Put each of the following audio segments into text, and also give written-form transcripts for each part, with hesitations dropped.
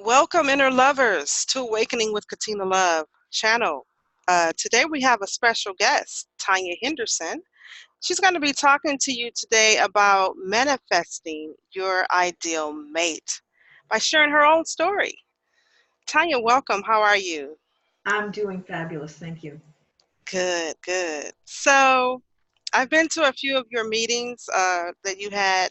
Welcome, inner lovers, to Awakening with Katina Love channel. Today we have a special guest, Tonya Henderson. She's going to be talking to you today about manifesting your ideal mate by sharing her own story. Tonya, welcome. How are you? I'm doing fabulous, thank you. Good, good. So, I've been to a few of your meetings that you had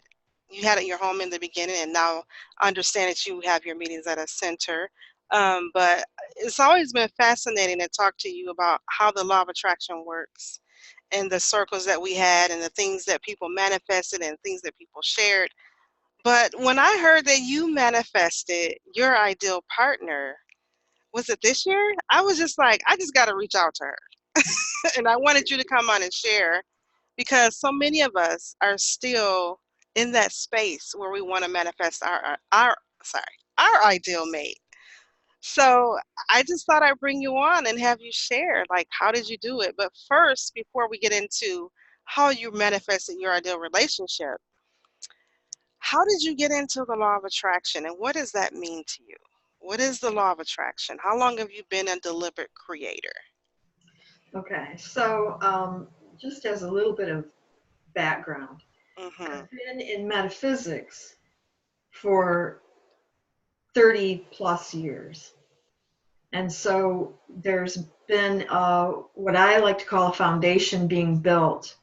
at your home in the beginning, and now I understand that you have your meetings at a center. But it's always been fascinating to talk to you about how the law of attraction works and the circles that we had and the things that people manifested and things that people shared. But when I heard that you manifested your ideal partner, was it this year? I was just like, I just got to reach out to her. And I wanted you to come on and share because so many of us are still in that space where we want to manifest our ideal mate. So I just thought I'd bring you on and have you share, like, how did you do it? But first, before we get into how you manifested your ideal relationship, how did you get into the law of attraction and what does that mean to you? What is the law of attraction? How long have you been a deliberate creator? Okay, so just as a little bit of background, Mm-hmm. I've been in metaphysics for 30 plus years. And so there's been what I like to call a foundation being built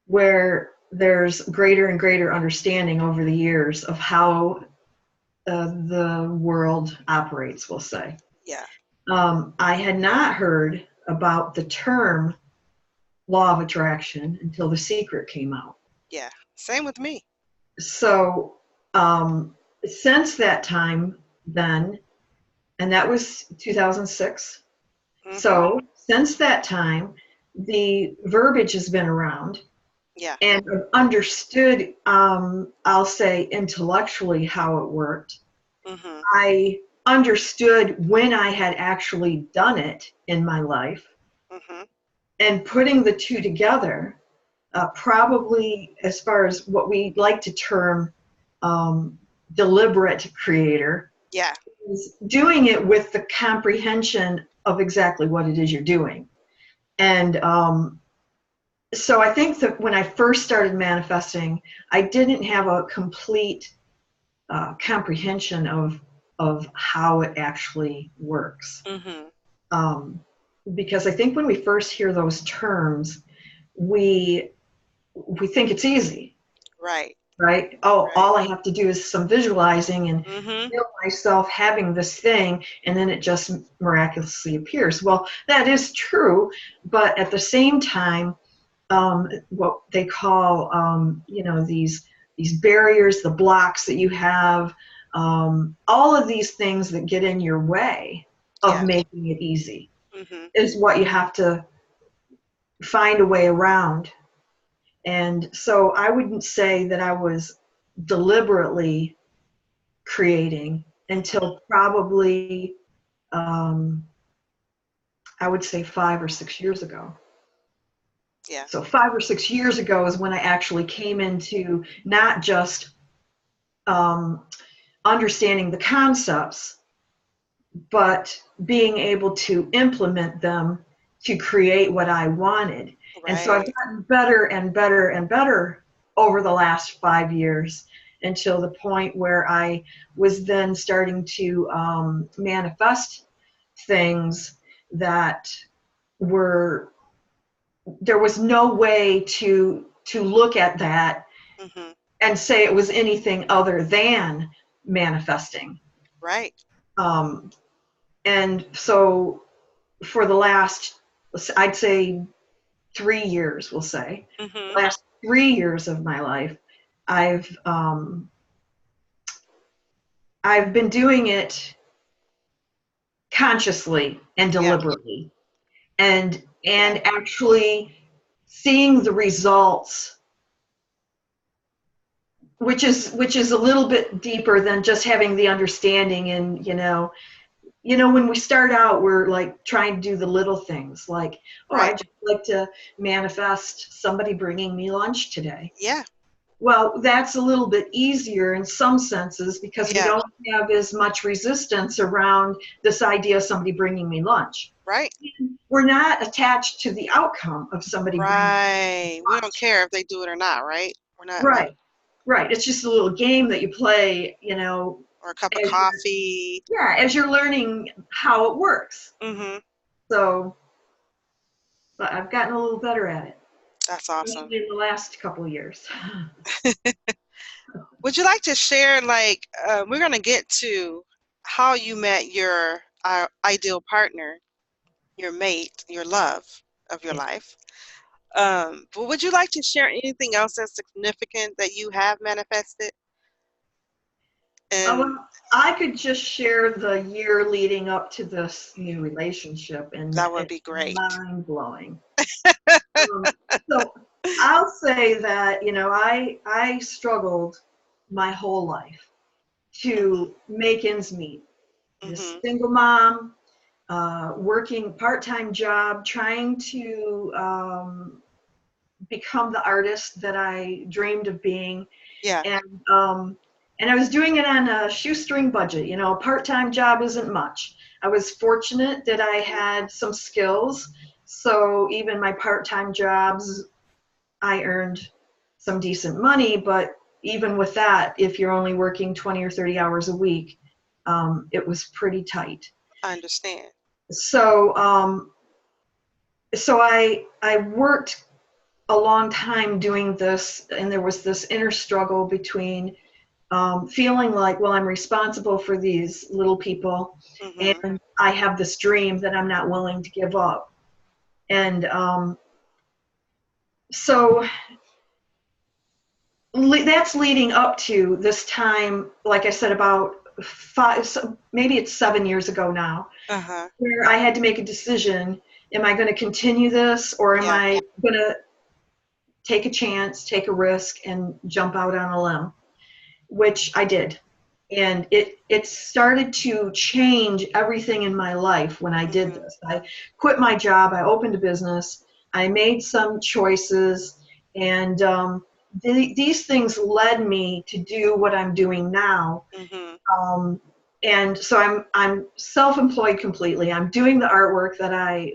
where there's greater and greater understanding over the years of how the world operates, we'll say. Yeah, I had not heard about the term law of attraction until The Secret came out. yeah. Same with me. So since that time, then, and that was 2006. Mm-hmm. So since that time, the verbiage has been around Yeah. and I've understood, I'll say intellectually how it worked. Mm-hmm. I understood when I had actually done it in my life Mm-hmm. and putting the two together, probably as far as what we like to term um, deliberate creator, Yeah. is doing it with the comprehension of exactly what it is you're doing. And so I think that when I first started manifesting, I didn't have a complete comprehension of how it actually works. Mm-hmm. Um, because I think when we first hear those terms, we we think it's easy, Right. right? Oh, Right. all I have to do is some visualizing and Mm-hmm. feel myself having this thing, and then it just miraculously appears. Well, that is true, but at the same time, what they call, these barriers, the blocks that you have, all of these things that get in your way of Yeah. making it easy Mm-hmm. is what you have to find a way around. And so I wouldn't say that I was deliberately creating Mm-hmm. until probably, um, I would say 5 or 6 years ago. Yeah. So 5 or 6 years ago is when I actually came into not just um, understanding the concepts, but being able to implement them to create what I wanted. And so I've Right. gotten better and better and better over the last 5 years until the point where I was then starting to manifest things that were, there was no way to look at that Mm-hmm. and say it was anything other than manifesting. Right. Um, and so for the last, I'd say 3 years, we'll say, Mm-hmm. the last 3 years of my life, I've um, I've been doing it consciously and Yeah. deliberately, and Yeah. and actually seeing the results, which is a little bit deeper than just having the understanding. And when we start out, we're like trying to do the little things, like, oh, I Right. just like to manifest somebody bringing me lunch today. Yeah. Well, that's a little bit easier in some senses because we Yeah, don't have as much resistance around this idea of somebody bringing me lunch. right, We're not attached to the outcome of somebody bringing right. We don't lunch. care if they do it or not, right? We're not like, Right, right. It's just a little game that you play, you know, or a cup of as you're, coffee. yeah, as you're learning how it works. Mm-hmm. So, but I've gotten a little better at it, That's awesome. especially in the last couple of years. Would you like to share, like, we're going to get to how you met your ideal partner, your mate, your love of your life. But would you like to share anything else that's significant that you have manifested? And Well, I could just share the year leading up to this new relationship, and that would it's be great. mind blowing. Um, so I'll say that, you know, I struggled my whole life to make ends meet. A Mm-hmm. single mom, working part-time job, trying to become the artist that I dreamed of being, Yeah. and um, and I was doing it on a shoestring budget. You know, a part-time job isn't much. I was fortunate that I had some skills, so even my part-time jobs, I earned some decent money. But even with that, if you're only working 20 or 30 hours a week, it was pretty tight. I understand. So so I worked a long time doing this, and there was this inner struggle between feeling like, well, I'm responsible for these little people, Mm-hmm. and I have this dream that I'm not willing to give up. And so that's leading up to this time, like I said, about five, so maybe it's 7 years ago now, Uh-huh. where I had to make a decision. Am I going to continue this, or am Yeah. I going to take a chance, take a risk, and jump out on a limb? Which I did. And it started to change everything in my life when I did Mm-hmm. this. I quit my job, I opened a business, I made some choices, and these things led me to do what I'm doing now. Mm-hmm. Um, and so I'm self-employed completely. I'm doing the artwork that I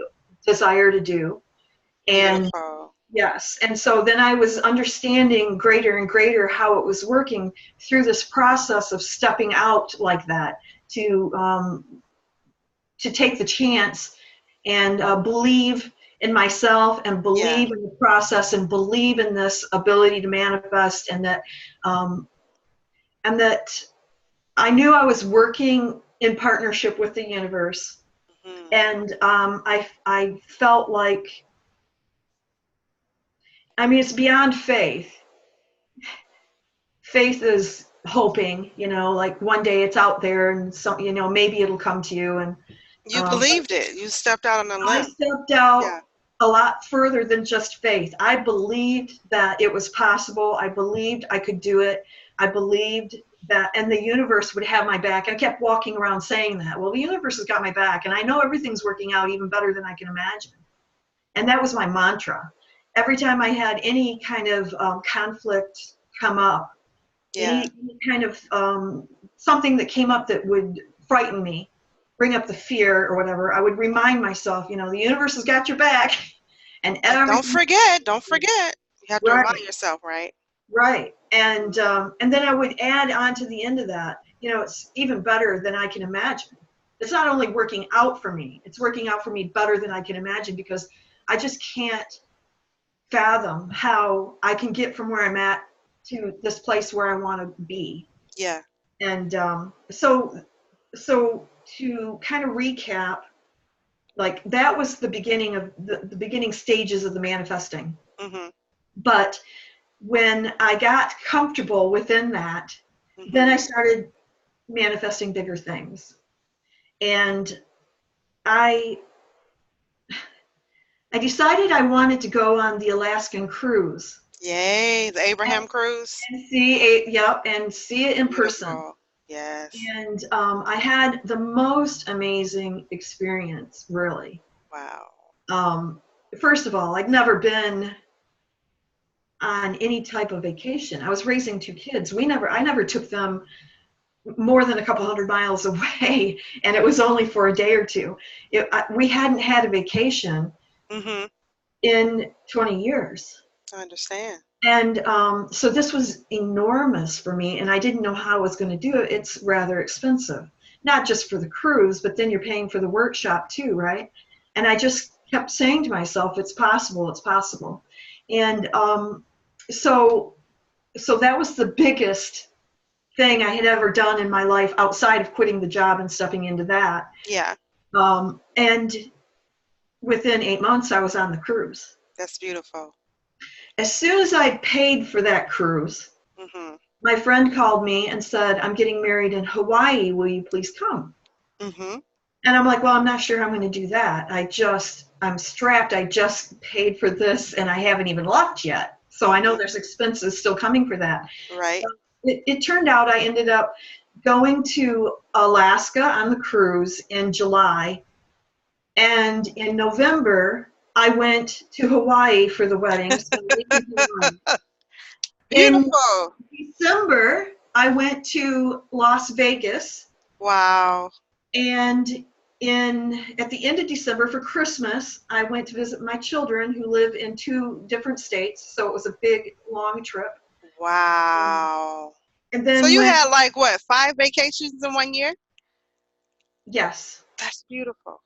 desire to do. And Beautiful. yes, and so then I was understanding greater and greater how it was working through this process of stepping out like that to take the chance and believe in myself and Yeah. believe in the process and believe in this ability to manifest, um, and that I knew I was working in partnership with the universe, Mm-hmm. and I felt like, I mean, it's beyond faith. Faith is hoping, you know, like one day it's out there and some, you know, maybe it'll come to you. And You but believed it. You stepped out on a I limb. stepped out Yeah. a lot further than just faith. I believed that it was possible. I believed I could do it. I believed that, and the universe would have my back. I kept walking around saying that. Well, the universe has got my back, and I know everything's working out even better than I can imagine. And that was my mantra. Every time I had any kind of conflict come up, Yeah. any kind of something that came up that would frighten me, bring up the fear or whatever, I would remind myself, you know, the universe has got your back, and And don't everything. forget, don't forget. You have to remind Right, yourself, right? right, and then I would add on to the end of that, you know, it's even better than I can imagine. It's not only working out for me; it's working out for me better than I can imagine, because I just can't fathom how I can get from where I'm at to this place where I want to be. Yeah. And so to kind of recap, like that was the beginning of the beginning stages of the manifesting. Mm-hmm. But when I got comfortable within that, then Mm-hmm. I started manifesting bigger things. And I I decided I wanted to go on the Alaskan cruise Yay, the Abraham and, cruise. and see it, yep, and see it in person. Beautiful. Yes. And I had the most amazing experience, really. Wow. Um, First of all, I'd never been on any type of vacation. I was raising 2 kids. I never took them more than a couple hundred miles away, and it was only for a day or two. We hadn't had a vacation Mm-hmm. in 20 years. I understand. And so this was enormous for me, and I didn't know how I was going to do it. It's rather expensive, not just for the cruise, but then you're paying for the workshop too, right? And I just kept saying to myself, it's possible, it's possible. And so that was the biggest thing I had ever done in my life outside of quitting the job and stepping into that. Yeah, And within 8 months, I was on the cruise. that's beautiful. As soon as I paid for that cruise, Mm-hmm. my friend called me and said, I'm getting married in Hawaii. Will you please come? Mm-hmm. And I'm like, well, I'm not sure how I'm going to do that. I'm strapped. I just paid for this and I haven't even left yet. So I know there's expenses still coming for that. Right. It turned out I ended up going to Alaska on the cruise in July. And in November, I went to Hawaii for the wedding. So late in July. In Beautiful. December, I went to Las Vegas, Wow. and at the end of December for Christmas, I went to visit my children who live in 2 different states, so it was a big, long trip. Wow. And So then you had like what, 5 vacations in 1 year? yes, That's beautiful.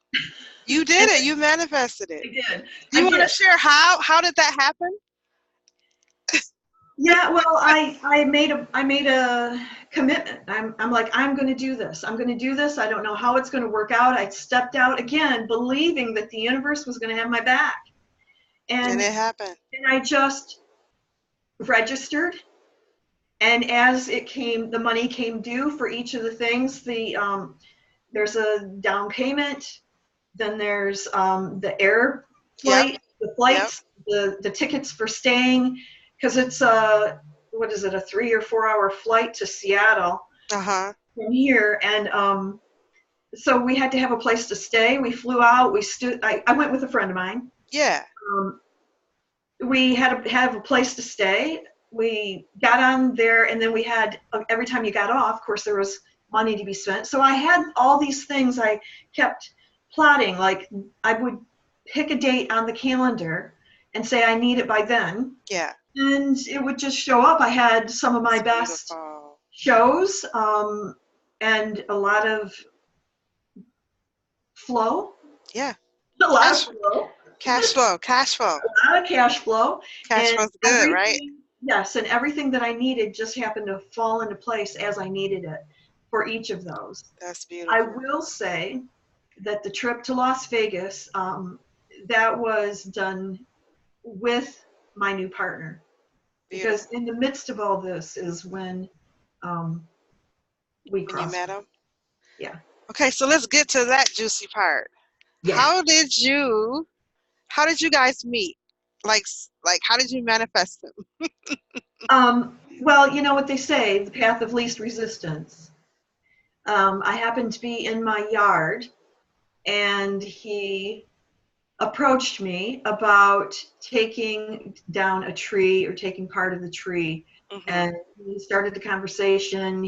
You did and it. You manifested it. I did. Do you I want to did. share how did that happen? Yeah, well, I made a commitment. I'm like, I'm going to do this. I'm going to do this. I don't know how it's going to work out. I stepped out again, believing that the universe was going to have my back. And And it happened. I just registered. And as the money came due for each of the things. There's a down payment. Then there's the Yep. the Yep. flights, the tickets for staying, because it's what is it, a 3 or 4 hour flight to Seattle Uh-huh. from here. And so we had to have a place to stay. We flew out. I went with a friend of mine. Yeah. Um, we had to have a place to stay. We got on there, and then we had, every time you got off, of course, there was money to be spent. So I had all these things I kept plotting. Like, I would pick a date on the calendar and say I need it by then, Yeah. and it would just show up. I had some of my It's best beautiful. shows, and a lot of flow, Yeah. a lot of Cash flow, cash flow. Cash flow. a lot of cash flow, Cash and flow's good, right? everything. Yes, and everything that I needed just happened to fall into place as I needed it for each of those. That's I beautiful. will say that the trip to Las Vegas, that was done with my new partner, because Beautiful. in the midst of all this is when um, we When you crossed. met him? Yeah, Okay, so let's get to that juicy part. yeah. How did you guys meet? Like how did you manifest him? Well, you know what they say, the path of least resistance. I happened to be in my yard, and he approached me about taking down a tree or taking part of the tree. Mhm. And we started the conversation.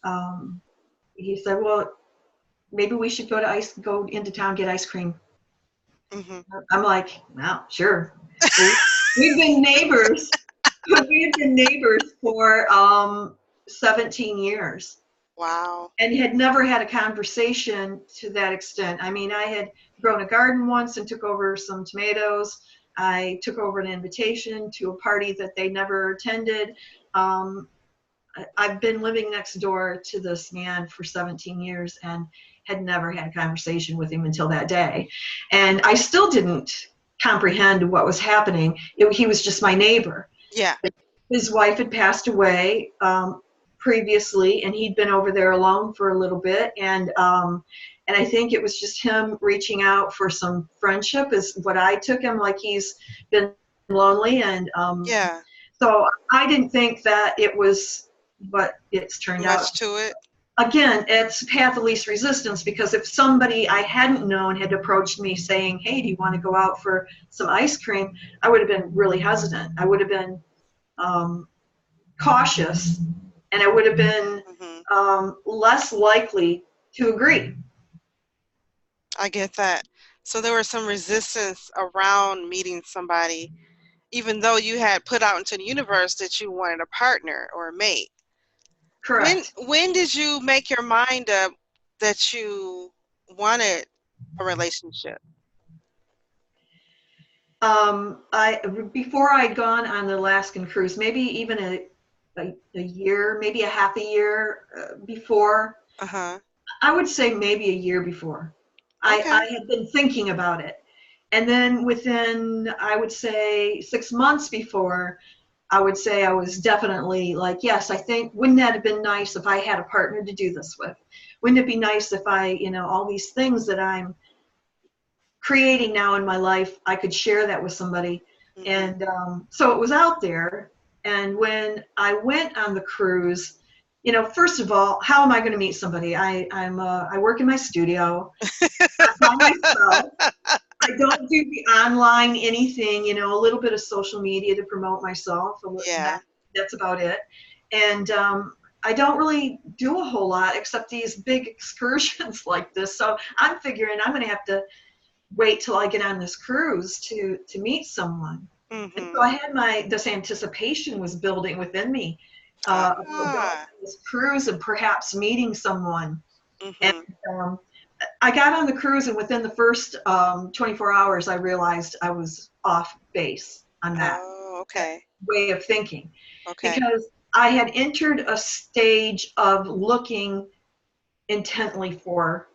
Um, he said, well, maybe we should go into town, get ice cream. Mhm. I'm like, well, sure. We've been neighbors. We've been neighbors for 17 years, Wow. and had never had a conversation to that extent. I mean, I had grown a garden once and took over some tomatoes. I took over an invitation to a party that they never attended. Um, I've been living next door to this man for 17 years and had never had a conversation with him until that day. And I still didn't comprehend what was happening. He was just my neighbor. Yeah. His wife had passed away previously, and he'd been over there alone for a little bit. And I think it was just him reaching out for some friendship, is what I took him, like he's been lonely. And Yeah. so I didn't think that it was what it's turned out. Much to it. again, it's path of least resistance, because if somebody I hadn't known had approached me saying, hey, do you want to go out for some ice cream? I would have been really hesitant. I would have been cautious, and I would have been Hmm. less likely to agree. I get that. So there was some resistance around meeting somebody, even though you had put out into the universe that you wanted a partner or a mate. When Correct. when did you make your mind up that you wanted a relationship? I before I'd gone on the Alaskan cruise, maybe even a year, maybe a half a year before. Uh-huh. I would say maybe a year before. I Okay. had been thinking about it. And then within, I would say, 6 months before, I would say I was definitely like, yes, I think, wouldn't that have been nice if I had a partner to do this with? Wouldn't it be nice if I, all these things that I'm creating now in my life, I could share that with somebody? Hmm. And so it was out there. And when I went on the cruise, first of all, how am I going to meet somebody? I work in my studio. I'm by myself. I don't do the online anything, a little bit of social media to promote myself. Yeah. That's about it. And I don't really do a whole lot except these big excursions like this. So I'm figuring I'm going to have to wait till I get on this cruise to meet someone. And so Hmm. I had this anticipation was building within me about going Ah. on this cruise and perhaps meeting someone. And Hmm. um, I got on the cruise, and within the first 24 hours, I realized I was off base on Oh, that okay. way of thinking, Okay. because I had entered a stage of looking intently for,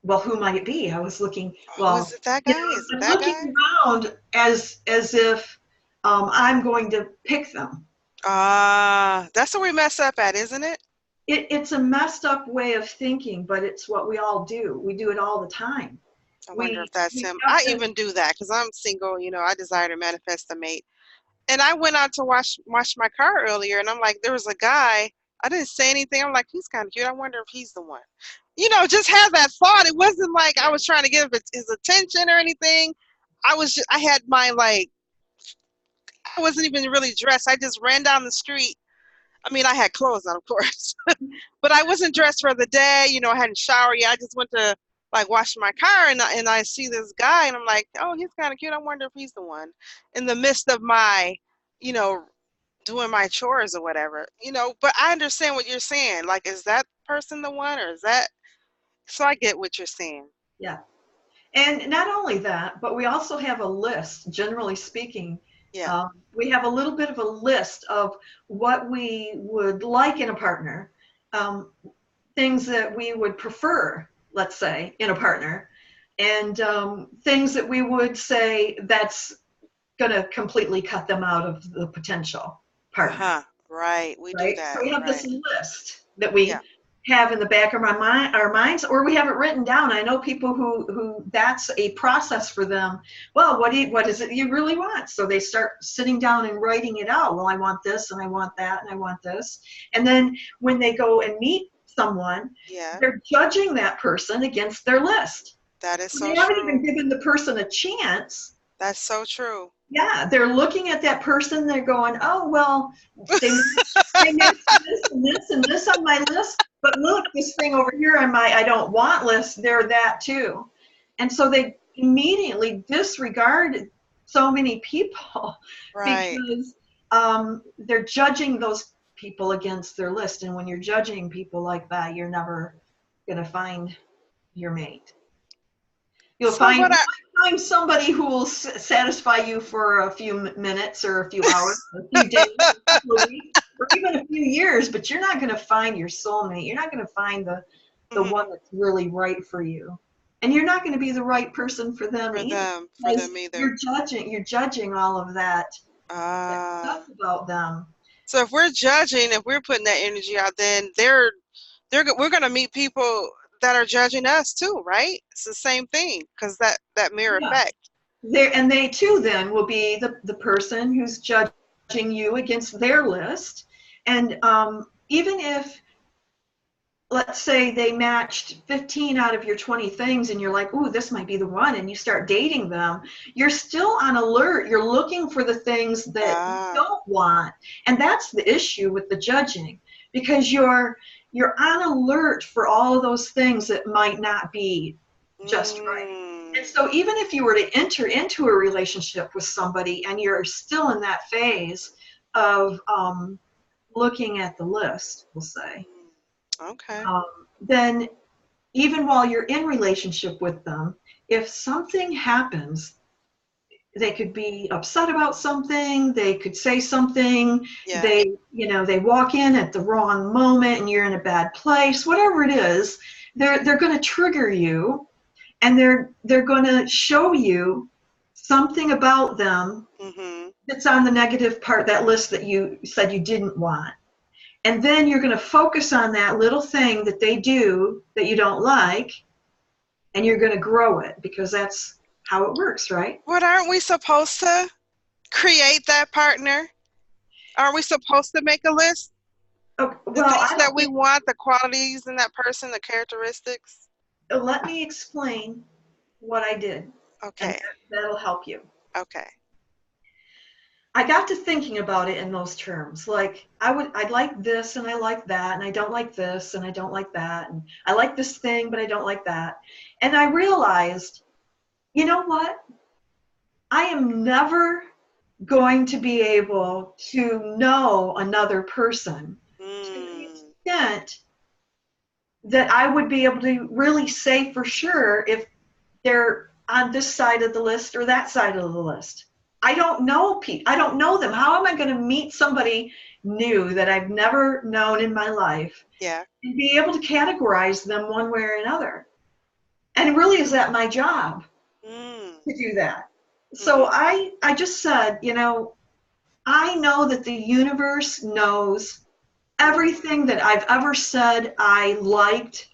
well, who might it be? I was looking, Oh, is well, it that guy? Is it I'm that looking guy? around as if I'm going to pick them. Ah, that's where we mess up at, isn't it? It's a messed up way of thinking, but it's what we all do. We do it all the time. I wonder if that's We him. have I to. even do that because I'm single, I desire to manifest a mate. And I went out to wash my car earlier, and I'm like, there was a guy. I didn't say anything. I'm like, he's kind of cute. I wonder if he's the one. Just have that thought. It wasn't like I was trying to get his attention or anything. I had my like, I wasn't even really dressed. I just ran down the street. I mean, I had clothes on, of course, but I wasn't dressed for the day. I hadn't showered yet. I just went to like wash my car, and I see this guy, and I'm like, oh, he's kind of cute. I wonder if he's the one. In the midst of my, you know, doing my chores or whatever, But I understand what you're saying. Like, is that person the one, or is that? So I get what you're saying. Yeah. And not only that, but we also have a list, generally speaking. Yeah. We have a little bit of a list of what we would like in a partner, um, things that we would prefer, let's say, in a partner, and things that we would say that's going to completely cut them out of the potential partner. Uh-huh. Right. We do Right? So that. we have this Right. list that Yeah. we have in the back of our minds, or we have it written down. I know people who that's a process for them. Well, what is it you really want? So they start sitting down and writing it out. Well, I want this, and I want that, and I want this. And then when they go and meet someone, Yeah. they're judging that person against their list. That is So so they haven't even true. given the person a chance. That's so true. Yeah, they're looking at that person, they're going, oh, well, they they match this and this and this on my list, but look, this thing over here on my I don't want list, they're that too. And so they immediately disregard so many people Right. because they're judging those people against their list. And when you're judging people like that, you're never going to find your mate. You'll So find what you I might find somebody who will satisfy you for a few minutes or a few hours, a few days, a couple of weeks, or even a few years. But you're not going to find your soulmate. You're not going to find the Mhm. one that's really right for you, and you're not going to be the right person for them either, For because them either. you're judging all of that stuff Ah. about them. So if we're putting that energy out, then we're gonna meet people that are judging us too, right? It's the same thing because that mirror Yeah. effect. They too then will be the person who's judging you against their list. And even if let's say they matched 15 out of your 20 things and you're like, ooh, this might be the one, and you start dating them, you're still on alert. You're looking for the things that you Ah. don't want. And that's the issue with the judging, because you're on alert for all of those things that might not be just right. And Mm. so even if you were to enter into a relationship with somebody and you're still in that phase of looking at the list, we'll say, Okay. then even while you're in relationship with them, if something happens, they could be upset about something, they could say something, Yeah. they walk in at the wrong moment and you're in a bad place, whatever it is, they're going to trigger you, and they're going to show you something about them Mhm. that's on the negative part, that list that you said you didn't want. And then you're going to focus on that little thing that they do that you don't like, and you're going to grow it, because that's how it works, right? But aren't we supposed to create that partner? Aren't we supposed to make a list? Oh, The well, things I that don't we think, want, the qualities in that person, the characteristics. let me explain what I did, and Okay. that'll help you. Okay. I got to thinking about it in those terms. Like, I'd like this and I like that, and I don't like this and I don't like that, and I like this thing but I don't like that. And I realized, you know what? I am never going to be able to know another person to the Mm. extent that I would be able to really say for sure if they're on this side of the list or that side of the list. I don't know people. I don't know them. How am I going to meet somebody new that I've never known in my life Yeah. and be able to categorize them one way or another? And really, is that my job Mm. to do that? So Mhm. I just said, I know that the universe knows everything that I've ever said I liked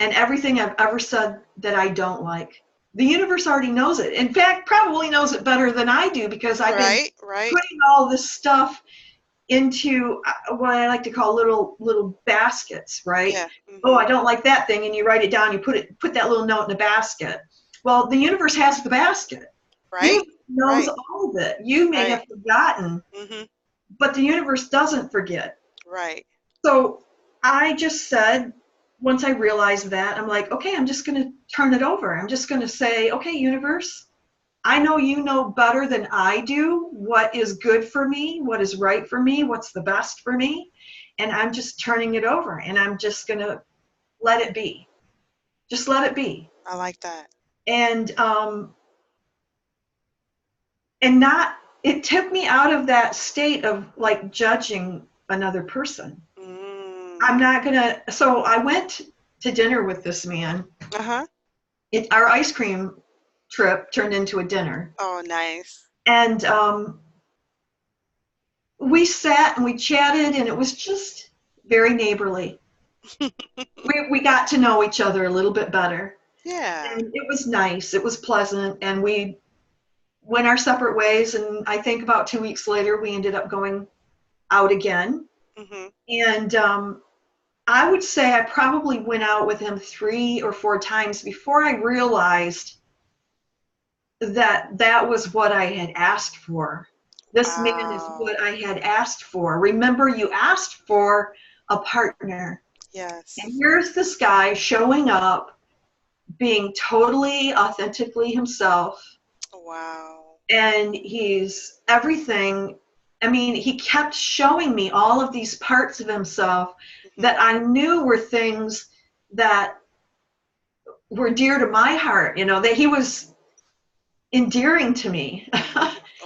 and everything I've ever said that I don't like. The universe already knows it. In fact, probably knows it better than I do, because I've been Right. Right. putting all this stuff into what I like to call little baskets, right? Yeah. Oh, I Mhm. don't like that thing, and you write it down. You put that little note in a basket. Well, the universe has the basket. The Right. universe knows Right. all of it. You may Right. have forgotten, Mhm. but the universe doesn't forget. Right. So I just said, once I realized that, I'm like, okay, I'm just going to turn it over. I'm just going to say, okay, universe, I know you know better than I do what is good for me, what is right for me, what's the best for me. And I'm just turning it over, and I'm just going to let it be. Just let it be. I like that. And, and not, it took me out of that state of like judging another person. I'm Mm. not gonna. So I went to dinner with this man. Uh-huh. Our ice cream trip turned into a dinner, Oh, nice. and we sat and we chatted, and it was just very neighborly. We got to know each other a little bit better, Yeah. and it was nice. It was pleasant, and we went our separate ways. And I think about 2 weeks later, we ended up going out again. Mhm. And I would say I probably went out with him 3 or 4 times before I realized that that was what I had asked for. This man is Wow. what I had asked for. Remember, you asked for a partner. And Yes. here's this guy showing up, being totally authentically himself. Wow. And he's everything. I mean, he kept showing me all of these parts of himself Mhm. that I knew were things that were dear to my heart, that he was endearing to me.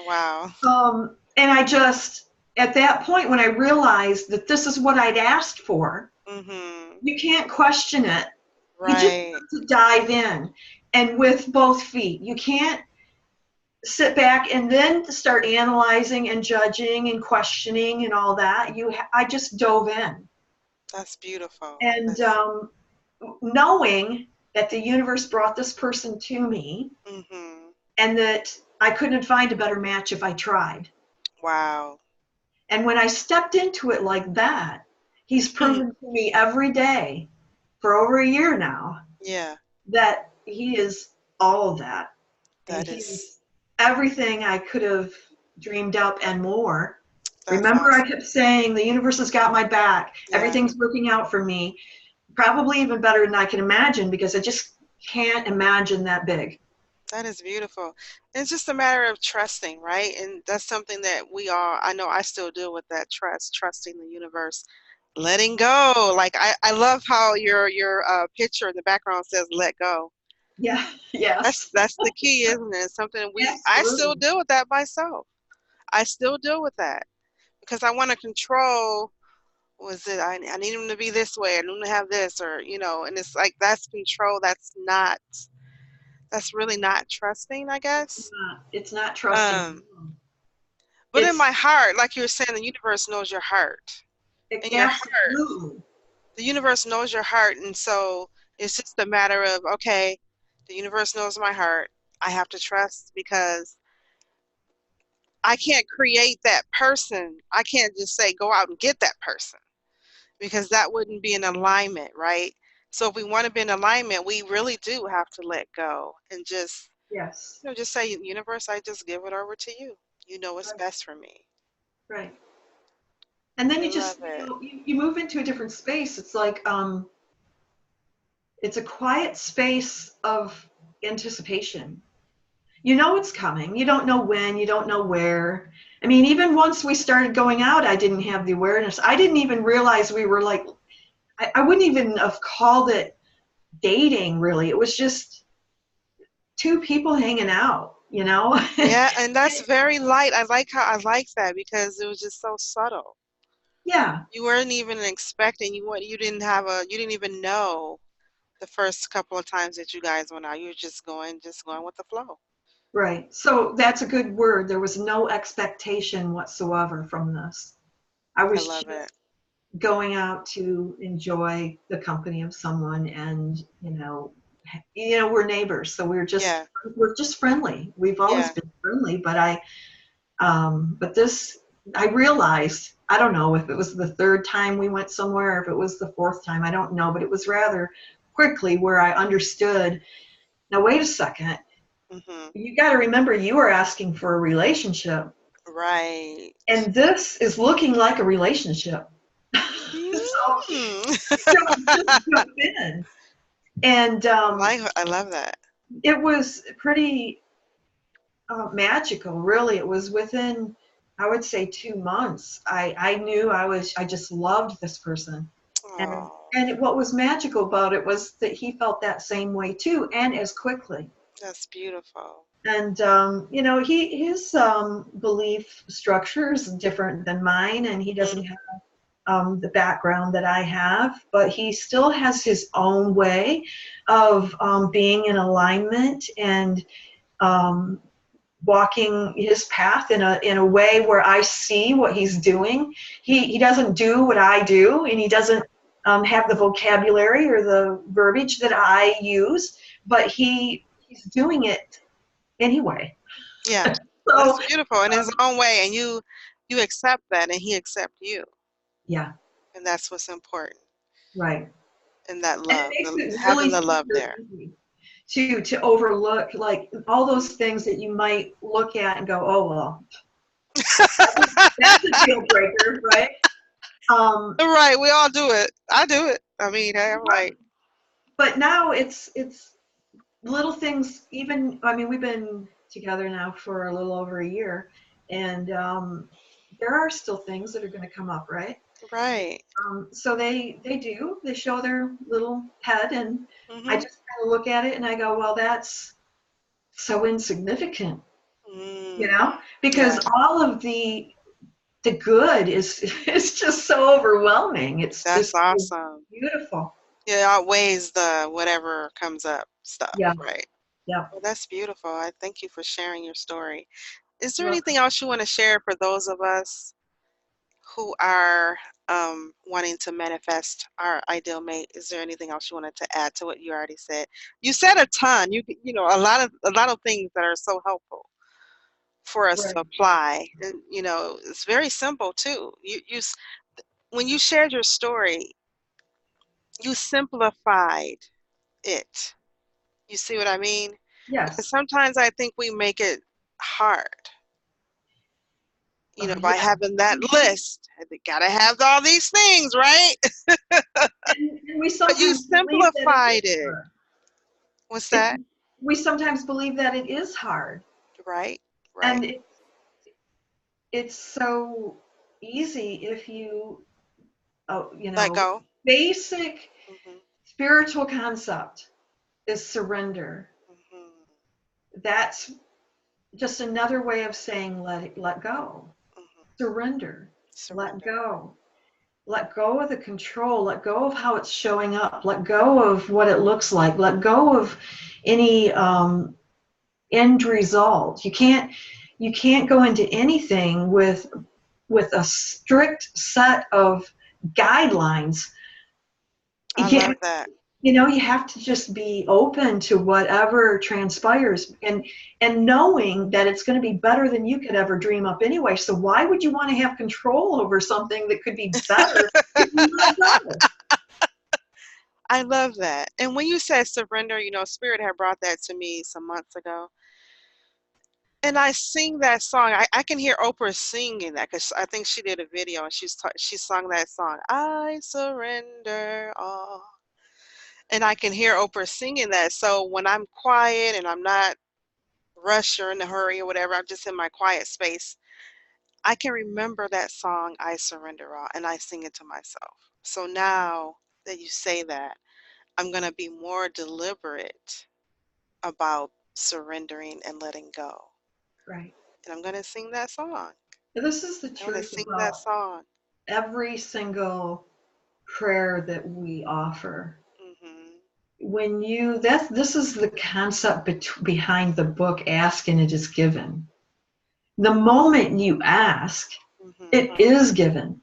Wow. And I just, at that point, when I realized that this is what I'd asked for, Mhm. you can't question it. You just Right. have to dive in, and with both feet. You can't sit back and then start analyzing and judging and questioning and all that. I just dove in. That's beautiful. And That's knowing that the universe brought this person to me, mhm. and that I couldn't find a better match if I tried. Wow. And when I stepped into it like that, He's proven to me every day for over a year now Yeah, that he is all of that. And that he is is everything I could have dreamed up and more. that's Remember, I awesome. kept saying the universe has got my back. Yeah, Everything's working out for me. Probably even better than I can imagine because I just can't imagine that big. that is beautiful. It's just a matter of trusting, right? And that's something that we all, I know I still deal with that trust, trusting the universe, letting go. Like I love how your picture in the background says let go. Yeah, yes, That's the key, isn't it? Something I still absolutely. deal with that myself. I still deal with that because I want to control. Was it I need him to be this way, I need him to have this, or and it's like that's control. That's really not trusting, I guess. It's not trusting. Um, but in It's my heart, like you were saying, the universe knows your heart. In your heart, absolutely. the universe knows your heart, and so it's just a matter of, okay, the universe knows my heart. I have to trust because I can't create that person. I can't just say go out and get that person because that wouldn't be in alignment, right? So if we want to be in alignment, we really do have to let go and just, Yes. just say, universe, I just give it over to you. You know what's Right. best for me. Right. And then I you love just, it. you move into a different space. It's like, it's a quiet space of anticipation. You know it's coming. You don't know when, you don't know where. I mean, even once we started going out, I didn't have the awareness. I didn't even realize we were like, I wouldn't even have called it dating really. It was just two people hanging out, you know? Yeah, and that's very light. I like that because it was just so subtle. Yeah, You weren't even expecting, you didn't even know the first couple of times that you guys went out. You were just going with the flow. right. So that's a good word. There was no expectation whatsoever from this. I I was love just it. going out to enjoy the company of someone and, we're neighbors, so Yeah, we're just friendly. We've always yeah. been friendly, but this, I realized, I don't know if it was the third time we went somewhere, or if it was the fourth time, I don't know, but it was rather quickly where I understood, now wait a second, Hmm. you got to remember you are asking for a relationship, Right. and this is looking like a relationship. So Mm. just jump in. And I love that. it was pretty magical, really. It was within, I would say, 2 months. I knew I just loved this person. And, Oh, what was magical about it was that he felt that same way too, and as quickly. that's beautiful. And his belief structure is different than mine, and he doesn't Mhm. have the background that I have, but he still has his own way of being in alignment and um, walking his path in a way where I see what he's doing. He doesn't do what I do, and he doesn't have the vocabulary or the verbiage that I use, but he's doing it anyway. Yeah, So that's beautiful in his own way, and you accept that, and he accept you, yeah, and that's what's important. right. And that And it love, makes it having really the love super there. easy to overlook like all those things that you might look at and go, oh well, that's a deal breaker, right? Um, Right, we all do it. I do it. I mean, I'm like, but now it's little things. Even I mean, we've been together now for a little over a year, and there are still things that are going to come up, right? right. So they show their little head, and I Mhm. just kind of look at it and I go, well, that's so insignificant, Mm. because Yeah, all of the good is is just so overwhelming. It's that's just so awesome. beautiful. Yeah, it outweighs the whatever comes up stuff, Yeah, right? yeah. Well, that's beautiful. I thank you for sharing your story. Is there You're anything welcome. else you want to share for those of us who are wanting to manifest our ideal mate? Is there anything else you wanted to add to what you already said? You said a ton. You know a lot of things that are so helpful for us Right. to apply, and it's very simple too. when you shared your story, you simplified it. You see what I mean? Because Yes. sometimes I think we make it hard, by Yeah. having that list. They gotta have all these things, right? And we But you sometimes believe that it simplified is it. hard. What's It, that? we sometimes believe that it is hard. Right, right. And it's so easy if you, Let go. basic Hmm. spiritual concept is surrender. Hmm. That's just another way of saying let go. Hmm. Surrender. Let Surrender. go. Let go of the control. Let go of how it's showing up. Let go of what it looks like. Let go of any end result. You can't go into anything with a strict set of guidelines. I You love that. you have to just be open to whatever transpires, and knowing that it's going to be better than you could ever dream up anyway. So why would you want to have control over something that could be better if you let go? I love that. And when you said surrender, Spirit had brought that to me some months ago. And I sing that song. I can hear Oprah singing that because I think she did a video and she sung that song. I surrender all. And I can hear Oprah singing that. So when I'm quiet and I'm not rushed or in a hurry or whatever, I'm just in my quiet space, I can remember that song, I surrender all, and I sing it to myself. So now that you say that, I'm going to be more deliberate about surrendering and letting go. Right. And I'm going to sing that song. This is the I'm going to truth sing that about song. every single prayer that we offer. Mhm. When you that this is the concept behind the book Ask and It Is Given. The moment you ask, Mhm. it is given.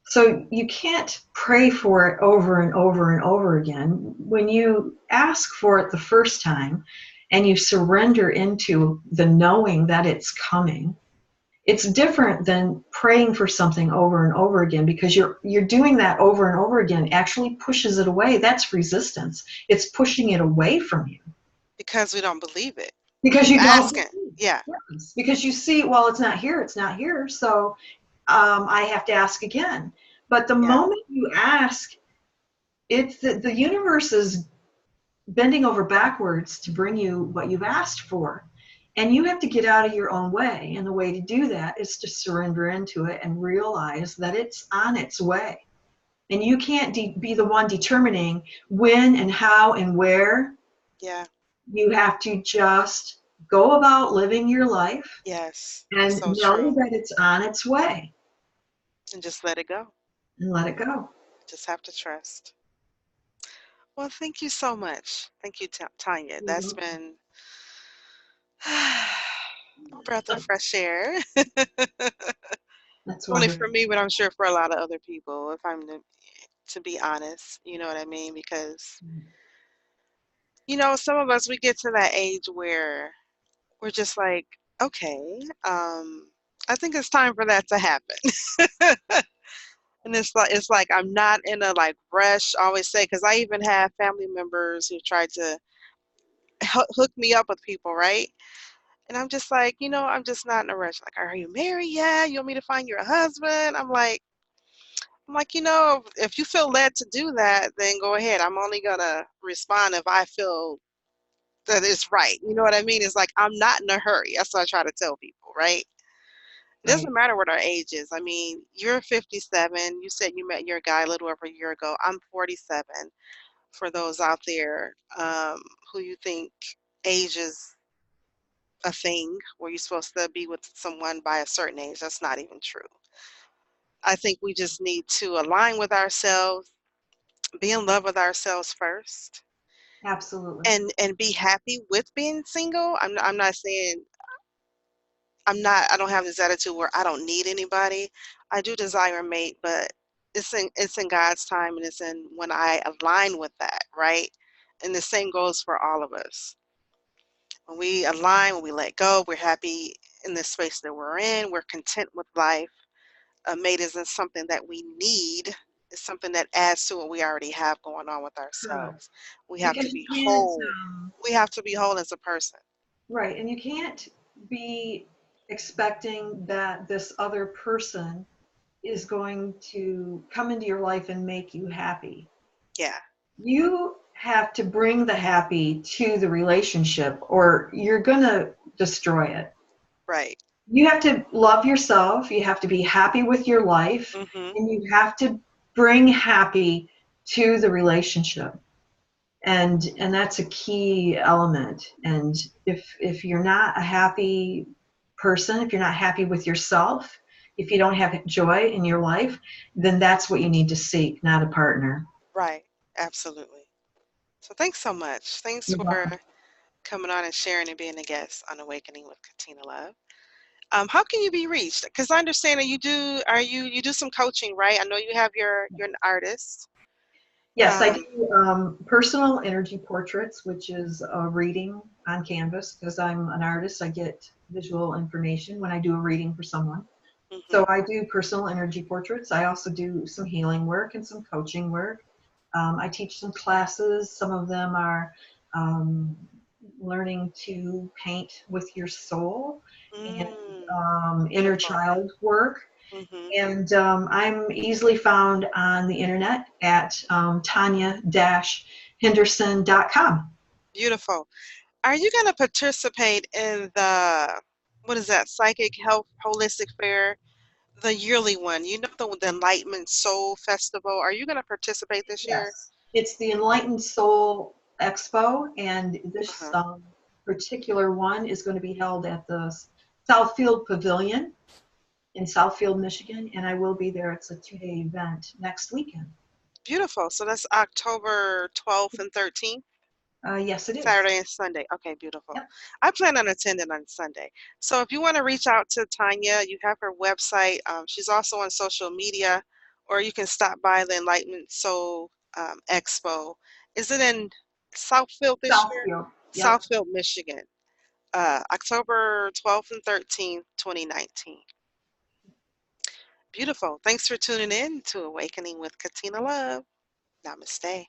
So you can't pray for it over and over and over again. When you ask for it the first time and you surrender into the knowing that it's coming, it's different than praying for something over and over again, because you're doing that over and over again actually pushes it away. That's resistance. It's pushing it away from you Because we don't believe it. We because keep you don't asking. believe. Yeah. Yes, because you see, well, it's not here, so I have to ask again. But the Yeah. moment you ask, it's the universe is bending over backwards to bring you what you've asked for. And you have to get out of your own way. And the way to do that is to surrender into it and realize that it's on its way. And you can't be the one determining when and how and where. Yeah. You have to just go about living your life Yes. and So know true. that it's on its way And just let it go. and let it go. Just have to trust. Well, thank you so much. Thank you, Tanya. That's been a breath of fresh air. That's Only for wonderful. me, but I'm sure for a lot of other people, if I'm to be honest, you know what I mean? Because, some of us, we get to that age where we're just like, okay, I think it's time for that to happen. And it's like I'm not in a like rush. I always say, because I even have family members who tried to hook me up with people, right? And I'm just like, I'm just not in a rush. Like, are you married? Yeah. You want me to find you a husband? I'm like, if you feel led to do that, then go ahead. I'm only gonna respond if I feel that it's right. You know what I mean? It's like I'm not in a hurry. That's what I try to tell people, right? It doesn't Right. matter what our age is. I mean, you're 57. You said you met your guy a little over a year ago. I'm 47. For those out there who you think age is a thing where you're supposed to be with someone by a certain age, that's not even true. I think we just need to align with ourselves, be in love with ourselves first, Absolutely. and be happy with being single. I'm not saying I don't have this attitude where I don't need anybody. I do desire a mate, but it's in God's time, and it's in when I align with that, right? And the same goes for all of us. When we align, when we let go, we're happy in the space that we're in, we're content with life. a mate isn't something that we need. It's something that adds to what we already have going on with Correct. ourselves. We have to Because you be can't, whole. We have to be whole as a person. right, and you can't be expecting that this other person is going to come into your life and make you happy. Yeah, You have to bring the happy to the relationship or you're going to destroy it. right. You have to love yourself, you have to be happy with your life, Mhm. and you have to bring happy to the relationship. And that's a key element. And if you're not a happy person, if you're not happy with yourself, if you don't have joy in your life, then that's what you need to seek, not a partner. Right. Absolutely. So thanks so much. Thanks You're for welcome. coming on and sharing and being a guest on Awakening with Katina Love. How can you be reached? Because I understand that you do some coaching, right? I know you're an artist. Yes, I Um, do personal energy portraits, which is a reading on canvas. Because I'm an artist, I get visual information when I do a reading for someone. So mhm. I do personal energy portraits. I also do some healing work and some coaching work. I teach some classes. Some of them are um, learning to paint with your soul and inner Beautiful. child work. Mhm. And I'm easily found on the internet at Tonya-Henderson.com. Beautiful. Are you going to participate in the what is that? Psychic Health Holistic Fair, the yearly one? You know the Enlightenment Soul Festival. Are you going to participate this year? Yes, it's the Enlightened Soul Expo, and this Uh-huh. particular one is going to be held at the Southfield Pavilion in Southfield, Michigan, and I will be there. It's a 2-day event next weekend. Beautiful. So that's October 12th and 13th. Yes, it is. Saturday and Sunday. Okay, beautiful. Yep. I plan on attending on Sunday. So if you want to reach out to Tanya, you have her website. She's also on social media, or you can stop by the Enlightenment Soul Expo. Is it in Southfield this year? Southfield. Yep. Southfield, Michigan. October 12th and 13th, 2019. Beautiful. Thanks for tuning in to Awakening with Katina Love. Namaste.